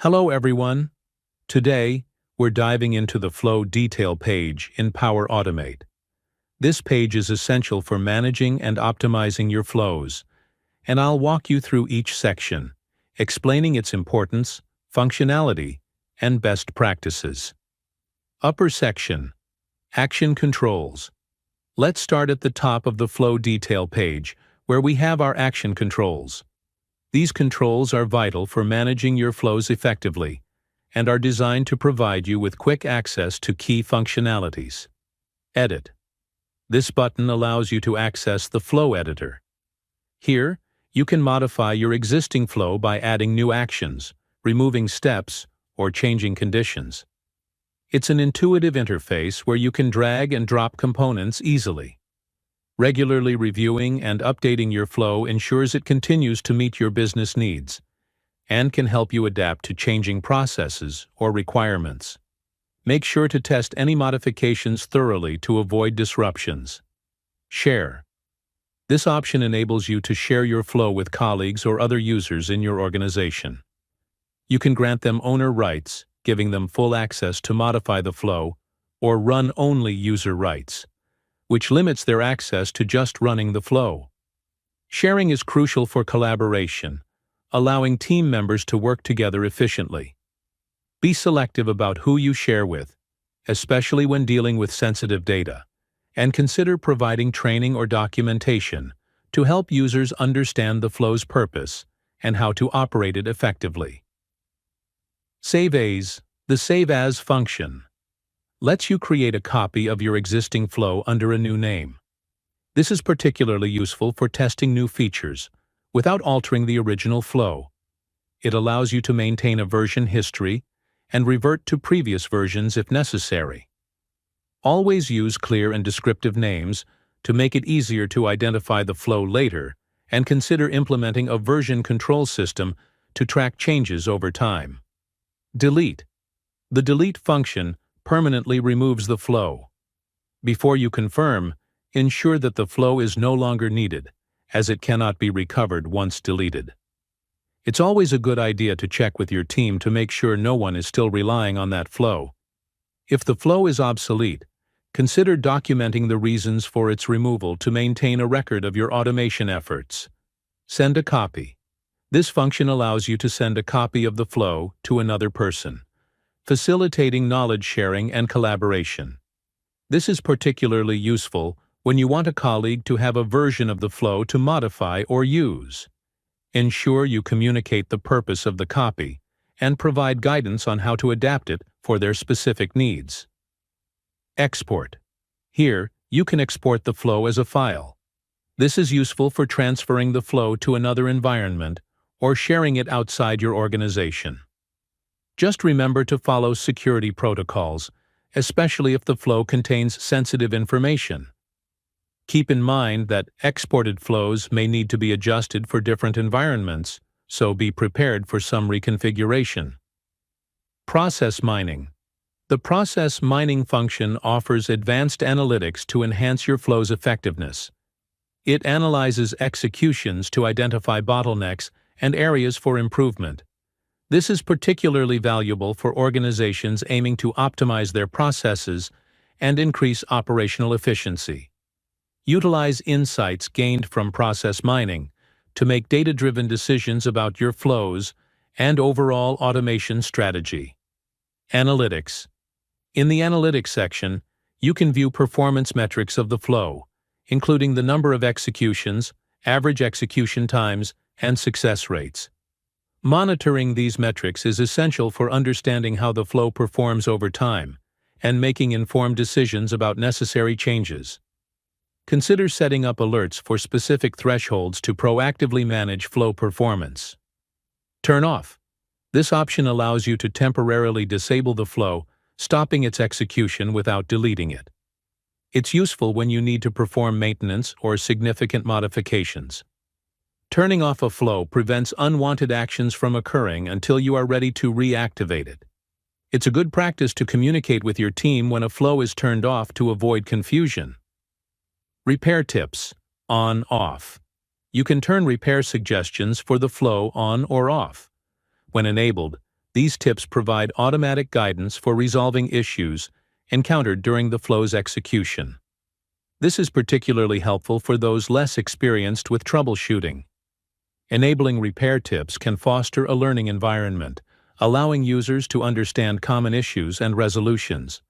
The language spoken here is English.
Hello everyone. Today, we're diving into the Flow Detail page in Power Automate. This page is essential for managing and optimizing your flows, and I'll walk you through each section, explaining its importance, functionality, and best practices. Upper section, Action Controls. Let's start at the top of the Flow Detail page, where we have our action controls. These controls are vital for managing your flows effectively and are designed to provide you with quick access to key functionalities. Edit. This button allows you to access the Flow Editor. Here, you can modify your existing flow by adding new actions, removing steps, or changing conditions. It's an intuitive interface where you can drag and drop components easily. Regularly reviewing and updating your flow ensures it continues to meet your business needs and can help you adapt to changing processes or requirements. Make sure to test any modifications thoroughly to avoid disruptions. Share. This option enables you to share your flow with colleagues or other users in your organization. You can grant them owner rights, giving them full access to modify the flow, or run-only user rights, which limits their access to just running the flow. Sharing is crucial for collaboration, allowing team members to work together efficiently. Be selective about who you share with, especially when dealing with sensitive data, and consider providing training or documentation to help users understand the flow's purpose and how to operate it effectively. Save As, the Save As function, lets you create a copy of your existing flow under a new name. This is particularly useful for testing new features without altering the original flow. It allows you to maintain a version history and revert to previous versions if necessary. Always use clear and descriptive names to make it easier to identify the flow later, and consider implementing a version control system to track changes over time. Delete. The delete function permanently removes the flow. Before you confirm, ensure that the flow is no longer needed, as it cannot be recovered once deleted. It's always a good idea to check with your team to make sure no one is still relying on that flow. If the flow is obsolete, consider documenting the reasons for its removal to maintain a record of your automation efforts. Send a copy. This function allows you to send a copy of the flow to another person, facilitating knowledge sharing and collaboration. This is particularly useful when you want a colleague to have a version of the flow to modify or use. Ensure you communicate the purpose of the copy and provide guidance on how to adapt it for their specific needs. Export. Here, you can export the flow as a file. This is useful for transferring the flow to another environment or sharing it outside your organization. Just remember to follow security protocols, especially if the flow contains sensitive information. Keep in mind that exported flows may need to be adjusted for different environments, so be prepared for some reconfiguration. Process mining. The process mining function offers advanced analytics to enhance your flow's effectiveness. It analyzes executions to identify bottlenecks and areas for improvement. This is particularly valuable for organizations aiming to optimize their processes and increase operational efficiency. Utilize insights gained from process mining to make data-driven decisions about your flows and overall automation strategy. Analytics. In the Analytics section, you can view performance metrics of the flow, including the number of executions, average execution times, and success rates. Monitoring these metrics is essential for understanding how the flow performs over time and making informed decisions about necessary changes. Consider setting up alerts for specific thresholds to proactively manage flow performance. Turn off. This option allows you to temporarily disable the flow, stopping its execution without deleting it. It's useful when you need to perform maintenance or significant modifications. Turning off a flow prevents unwanted actions from occurring until you are ready to reactivate it. It's a good practice to communicate with your team when a flow is turned off to avoid confusion. Repair tips, on/off. You can turn repair suggestions for the flow on or off. When enabled, These tips provide automatic guidance for resolving issues encountered during the flow's execution. This is particularly helpful for those less experienced with troubleshooting. Enabling repair tips can foster a learning environment, allowing users to understand common issues and resolutions.